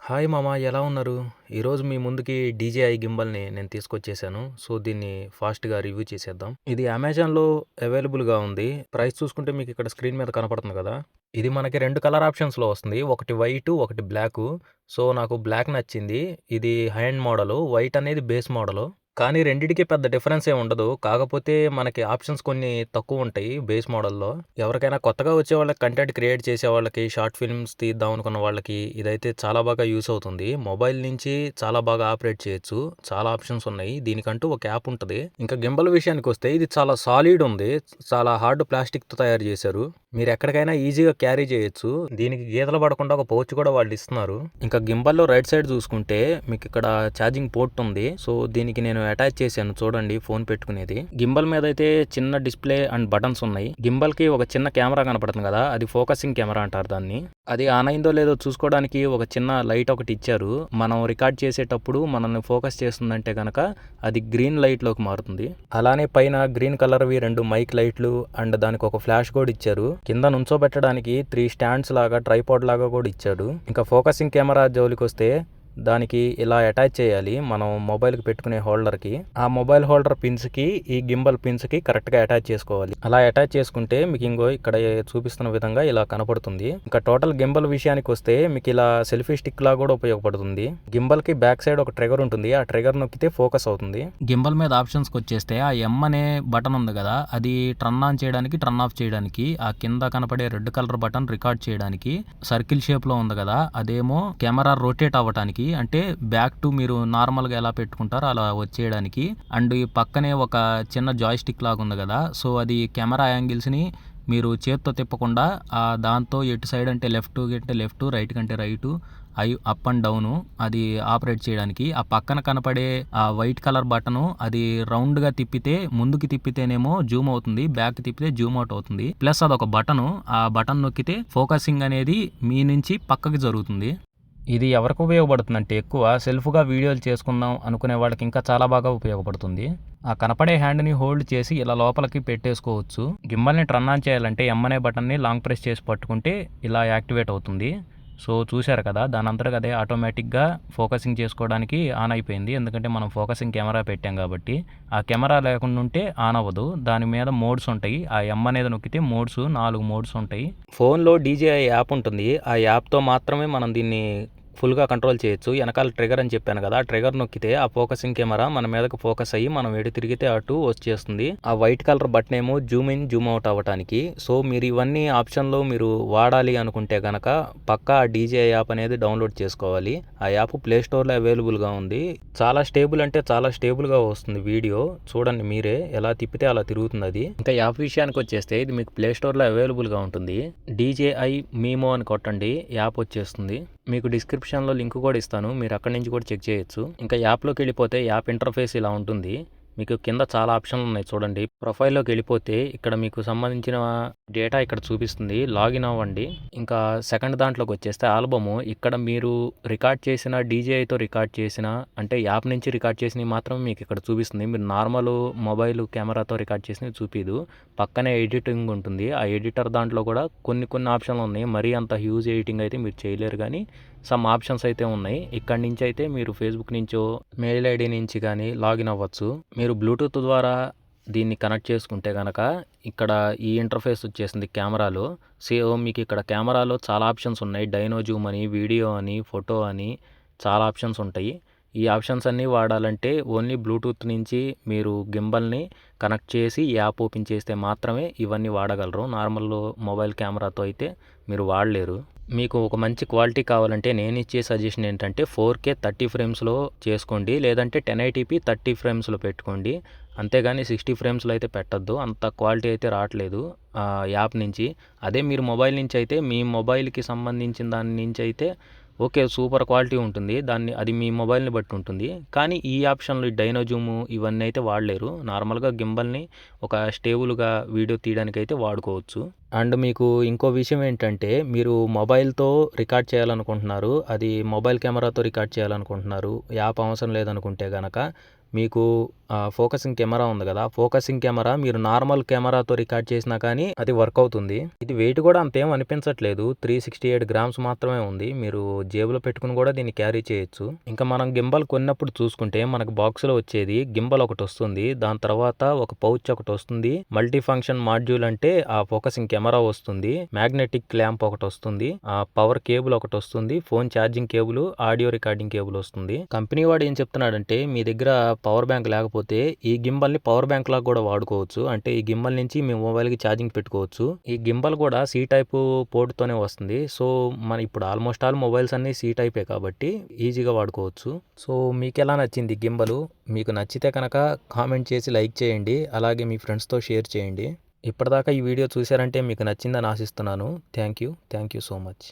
Hi మామ, ఎలా ఉన్నారు? ఈరోజు మీ ముందుకి డీజేఐ గింబల్ని నేను తీసుకొచ్చేసాను. సో దీన్ని ఫాస్ట్గా రివ్యూ చేసేద్దాం. ఇది అమెజాన్లో అవైలబుల్గా ఉంది. ప్రైస్ చూసుకుంటే మీకు ఇక్కడ స్క్రీన్ మీద కనపడుతుంది కదా. ఇది మనకి రెండు కలర్ ఆప్షన్స్లో వస్తుంది. ఒకటి వైట్, ఒకటి బ్లాక్. సో నాకు బ్లాక్ నచ్చింది. ఇది హ్యాండ్ మోడల్, వైట్ అనేది బేస్ మోడల్. కానీ రెండిటికి పెద్ద డిఫరెన్స్ ఏమి ఉండదు. కాకపోతే మనకి ఆప్షన్స్ కొన్ని తక్కువ ఉంటాయి బేస్ మోడల్లో. ఎవరికైనా కొత్తగా వచ్చే వాళ్ళకి, కంటెంట్ క్రియేట్ చేసే వాళ్ళకి, షార్ట్ ఫిల్మ్స్ తీద్దాం అనుకున్న వాళ్ళకి ఇదైతే చాలా బాగా యూస్ అవుతుంది. మొబైల్ నుంచి చాలా బాగా ఆపరేట్ చేయొచ్చు. చాలా ఆప్షన్స్ ఉన్నాయి. దీనికంటూ ఒక యాప్ ఉంటుంది. ఇంకా గింబల్ విషయానికి వస్తే ఇది చాలా సాలిడ్ ఉంది. చాలా హార్డ్ ప్లాస్టిక్తో తయారు చేశారు. మీరు ఎక్కడికైనా ఈజీగా క్యారీ చేయొచ్చు. దీనికి గీతలు పడకుండా ఒక పౌచ్ కూడా వాళ్ళు ఇస్తున్నారు. ఇంకా గింబల్లో రైట్ సైడ్ చూసుకుంటే మీకు ఇక్కడ ఛార్జింగ్ పోర్ట్ ఉంది. సో దీనికి నేను అటాచ్ చేశాను, చూడండి, ఫోన్ పెట్టుకునేది. గింబల్ మీద అయితే చిన్న డిస్ప్లే అండ్ బటన్స్ ఉన్నాయి. గింబల్ కి ఒక చిన్న కెమెరా కనపడుతుంది కదా, అది ఫోకసింగ్ కెమెరా అంటారు దాన్ని. అది ఆన్ అయిందో లేదో చూసుకోవడానికి ఒక చిన్న లైట్ ఒకటి ఇచ్చారు. మనం రికార్డ్ చేసేటప్పుడు మనల్ని ఫోకస్ చేస్తుందంటే కనుక అది గ్రీన్ లైట్ లోకి మారుతుంది. అలానే పైన గ్రీన్ కలర్వి 2 మైక్ లైట్లు అండ్ దానికి ఒక ఫ్లాష్ కూడా ఇచ్చారు. కింద నుంచోబెట్టడానికి 3 స్టాండ్స్ లాగా, ట్రైపాడ్ లాగా కూడా ఇచ్చాడు. ఇంకా ఫోకసింగ్ కెమెరా జోలికి వస్తే దానికి ఇలా అటాచ్ చేయాలి మనం మొబైల్కి పెట్టుకునే హోల్డర్కి. ఆ మొబైల్ హోల్డర్ పిన్స్కి ఈ గింబల్ పిన్స్కి కరెక్ట్గా అటాచ్ చేసుకోవాలి. అలా అటాచ్ చేసుకుంటే మీకు ఇంకో ఇక్కడ చూపిస్తున్న విధంగా ఇలా కనపడుతుంది. ఇంకా టోటల్ గింబల్ విషయానికి వస్తే మీకు ఇలా సెల్ఫీ స్టిక్ లా కూడా ఉపయోగపడుతుంది. గింబల్కి బ్యాక్ సైడ్ ఒక ట్రిగర్ ఉంటుంది. ఆ ట్రిగర్ నొక్కితే ఫోకస్ అవుతుంది. గింబల్ మీద ఆప్షన్స్కి వచ్చేస్తే ఆ ఎం అనే బటన్ ఉంది కదా, అది టర్న్ ఆన్ చేయడానికి, టర్న్ ఆఫ్ చేయడానికి. ఆ కింద కనపడే రెడ్ కలర్ బటన్ రికార్డ్ చేయడానికి. సర్కిల్ షేప్ లో ఉంది కదా, అదేమో కెమెరా రొటేట్ అవ్వడానికి, అంటే బ్యాక్ టు మీరు నార్మల్గా ఎలా పెట్టుకుంటారో అలా వచ్చేయడానికి. అండ్ ఈ పక్కనే ఒక చిన్న జాయ్స్టిక్ లాగా ఉంది కదా, సో అది కెమెరా యాంగిల్స్ని మీరు చేత్తో తిప్పకుండా దాంతో ఎటు సైడ్ అంటే లెఫ్ట్ కంటే లెఫ్ట్, రైట్ కంటే రైట్, అప్ అండ్ డౌన్ అది ఆపరేట్ చేయడానికి. ఆ పక్కన కనపడే ఆ వైట్ కలర్ బటను అది రౌండ్ గా తిప్పితే, ముందుకి తిప్పితేనేమో జూమ్ అవుతుంది, బ్యాక్ తిప్పితే జూమ్ అవుట్ అవుతుంది. ప్లస్ అదొక బటను, ఆ బటన్ నొక్కితే ఫోకసింగ్ అనేది మీ నుంచి పక్కకి జరుగుతుంది. ఇది ఎవరికి ఉపయోగపడుతుంది అంటే ఎక్కువ సెల్ఫ్గా వీడియోలు చేసుకుందాం అనుకునే వాళ్ళకి ఇంకా చాలా బాగా ఉపయోగపడుతుంది. ఆ కనపడే హ్యాండ్ని హోల్డ్ చేసి ఇలా లోపలికి పెట్టేసుకోవచ్చు. గింబల్ని టర్న్ ఆన్ చేయాలంటే ఎం అనే బటన్ని లాంగ్ ప్రెస్ చేసి పట్టుకుంటే ఇలా యాక్టివేట్ అవుతుంది. సో చూశారు కదా, దాని అంతటా అదే ఆటోమేటిక్గా ఫోకసింగ్ చేసుకోవడానికి ఆన్ అయిపోయింది. ఎందుకంటే మనం ఫోకసింగ్ కెమెరా పెట్టాం కాబట్టి. ఆ కెమెరా లేకుండా ఉంటే ఆన్ అవ్వదు. దాని మీద మోడ్స్ ఉంటాయి. ఆ ఎం అనేది నొక్కితే మోడ్స్ 4 మోడ్స్ ఉంటాయి. ఫోన్లో డీజేఐ యాప్ ఉంటుంది. ఆ యాప్తో మాత్రమే మనం దీన్ని ఫుల్గా కంట్రోల్ చేయొచ్చు. వెనకాల ట్రిగర్ అని చెప్పాను కదా, ఆ ట్రిగర్ నొక్కితే ఆ ఫోకసింగ్ కెమెరా మన మీదకి ఫోకస్ అయ్యి మనం ఎటు తిరిగితే అటు వచ్చేస్తుంది. ఆ వైట్ కలర్ బటన్ ఏమో జూమ్ ఇన్, జూమ్ అవుట్ అవ్వడానికి. సో మీరు ఇవన్నీ ఆప్షన్లో మీరు వాడాలి అనుకుంటే కనుక పక్కా డీజేఐ యాప్ అనేది డౌన్లోడ్ చేసుకోవాలి. ఆ యాప్ ప్లే స్టోర్లో అవైలబుల్గా ఉంది. చాలా స్టేబుల్ అంటే చాలా స్టేబుల్గా వస్తుంది వీడియో. చూడండి మీరే, ఎలా తిప్పితే అలా తిరుగుతుంది అది. ఇంకా యాప్ విషయానికి వచ్చేస్తే ఇది మీకు ప్లే స్టోర్లో అవైలబుల్గా ఉంటుంది. డీజేఐ మీమో అని కొట్టండి, యాప్ వచ్చేస్తుంది. మీకు డిస్క్రిప్షన్లో లింక్ కూడా ఇస్తాను, మీరు అక్కడి నుంచి కూడా చెక్ చేయొచ్చు. ఇంకా యాప్లోకి వెళ్ళిపోతే యాప్ ఇంటర్ఫేస్ ఇలా ఉంటుంది. మీకు కింద చాలా ఆప్షన్లు ఉన్నాయి చూడండి. ప్రొఫైల్లోకి వెళ్ళిపోతే ఇక్కడ మీకు సంబంధించిన డేటా ఇక్కడ చూపిస్తుంది. లాగిన్ అవ్వండి. ఇంకా సెకండ్ దాంట్లోకి వచ్చేస్తే ఆల్బము. ఇక్కడ మీరు రికార్డ్ చేసిన, డీజేఐతో రికార్డ్ చేసిన, అంటే యాప్ నుంచి రికార్డ్ చేసినవి మాత్రం మీకు ఇక్కడ చూపిస్తుంది. మీరు నార్మల్ మొబైల్ కెమెరాతో రికార్డ్ చేసినవి చూపిదు. పక్కనే ఎడిటింగ్ ఉంటుంది. ఆ ఎడిటర్ దాంట్లో కూడా కొన్ని ఆప్షన్లు ఉన్నాయి. మరీ అంత హ్యూజ్ ఎడిటింగ్ అయితే మీరు చేయలేరు, కానీ సమ్ ఆప్షన్స్ అయితే ఉన్నాయి. ఇక్కడ నుంచి అయితే మీరు ఫేస్బుక్ నుంచో, మెయిల్ ఐడి నుంచి కానీ లాగిన్ అవ్వచ్చు. మీరు బ్లూటూత్ ద్వారా దీన్ని కనెక్ట్ చేసుకుంటే కనుక ఇక్కడ ఈ ఇంటర్ఫేస్ వచ్చేసింది కెమెరాలో. సో మీకు ఇక్కడ కెమెరాలో చాలా ఆప్షన్స్ ఉన్నాయి. డైనో జూమ్ అని, వీడియో అని, ఫోటో అని చాలా ఆప్షన్స్ ఉంటాయి. ఈ ఆప్షన్స్ అన్నీ వాడాలంటే ఓన్లీ బ్లూటూత్ నుంచి మీరు గింబల్ని కనెక్ట్ చేసి యాప్ ఓపెన్ చేస్తే మాత్రమే ఇవన్నీ వాడగలరు. నార్మల్ మొబైల్ కెమెరాతో అయితే మీరు వాడలేరు. మీకు ఒక మంచి క్వాలిటీ కావాలంటే నేను ఇచ్చే సజెషన్ ఏంటంటే 4K 30 ఫ్రేమ్స్లో చేసుకోండి, లేదంటే 1080p 30 ఫ్రేమ్స్లో పెట్టుకోండి. అంతేగాని 60 ఫ్రేమ్స్లో అయితే పెట్టద్దు, అంత క్వాలిటీ అయితే రావట్లేదు యాప్ నుంచి. అదే మీరు మొబైల్ నుంచి అయితే, మీ మొబైల్కి సంబంధించిన దాని నుంచి అయితే ఓకే, సూపర్ క్వాలిటీ ఉంటుంది. అది మీ మొబైల్ని బట్టి ఉంటుంది. కానీ ఈ ఆప్షన్లు, డైనో జూమ్ ఇవన్నీ అయితే వాడలేరు. నార్మల్గా గింబల్ని ఒక స్టేబుల్గా వీడియో తీయడానికి అయితే వాడుకోవచ్చు. అండ్ మీకు ఇంకో విషయం ఏంటంటే, మీరు మొబైల్తో రికార్డ్ చేయాలనుకుంటున్నారు, అది మొబైల్ కెమెరాతో రికార్డ్ చేయాలనుకుంటున్నారు, యాప్ అవసరం లేదనుకుంటే కనుక మీకు ఫోకసింగ్ కెమెరా ఉంది కదా, ఫోకసింగ్ కెమెరా మీరు నార్మల్ కెమెరాతో రికార్డ్ చేసినా కానీ అది వర్క్ అవుతుంది. ఇది వెయిట్ కూడా అంతేం అనిపించట్లేదు, 368 గ్రామ్స్ మాత్రమే ఉంది. మీరు జేబులో పెట్టుకుని కూడా దీన్ని క్యారీ చేయొచ్చు. ఇంకా మనం గింబల్ కొన్నప్పుడు చూసుకుంటే మనకు బాక్స్లో వచ్చేది గింబల్ ఒకటి వస్తుంది, దాని తర్వాత ఒక పౌచ్ ఒకటి వస్తుంది, మల్టీ ఫంక్షన్ మాడ్యూల్ అంటే ఆ ఫోకసింగ్ కెమెరా వస్తుంది, మ్యాగ్నెటిక్ ల్యాంప్ ఒకటి వస్తుంది, ఆ పవర్ కేబుల్ ఒకటి వస్తుంది, phone charging cable, audio recording cable వస్తుంది. కంపెనీ వాడు ఏం చెప్తున్నాడంటే మీ దగ్గర పవర్ బ్యాంక్ లేకపోతే ఈ గింబల్ని పవర్ బ్యాంక్ లాగా కూడా వాడుకోవచ్చు. అంటే ఈ గింబల్ నుంచి మీ మొబైల్కి ఛార్జింగ్ పెట్టుకోవచ్చు. ఈ గింబల్ కూడా సి టైప్ పోర్ట్తోనే వస్తుంది. సో మన ఇప్పుడు ఆల్మోస్ట్ ఆల్ మొబైల్స్ అన్ని సి టైపే కాబట్టి ఈజీగా వాడుకోవచ్చు. సో మీకు ఎలా నచ్చింది గింబలు? మీకు నచ్చితే కనుక కామెంట్ చేసి లైక్ చేయండి, అలాగే మీ ఫ్రెండ్స్తో షేర్ చేయండి. ఇప్పటిదాకా ఈ వీడియో చూశారంటే మీకు నచ్చిందని ఆశిస్తున్నాను. Thank you so much.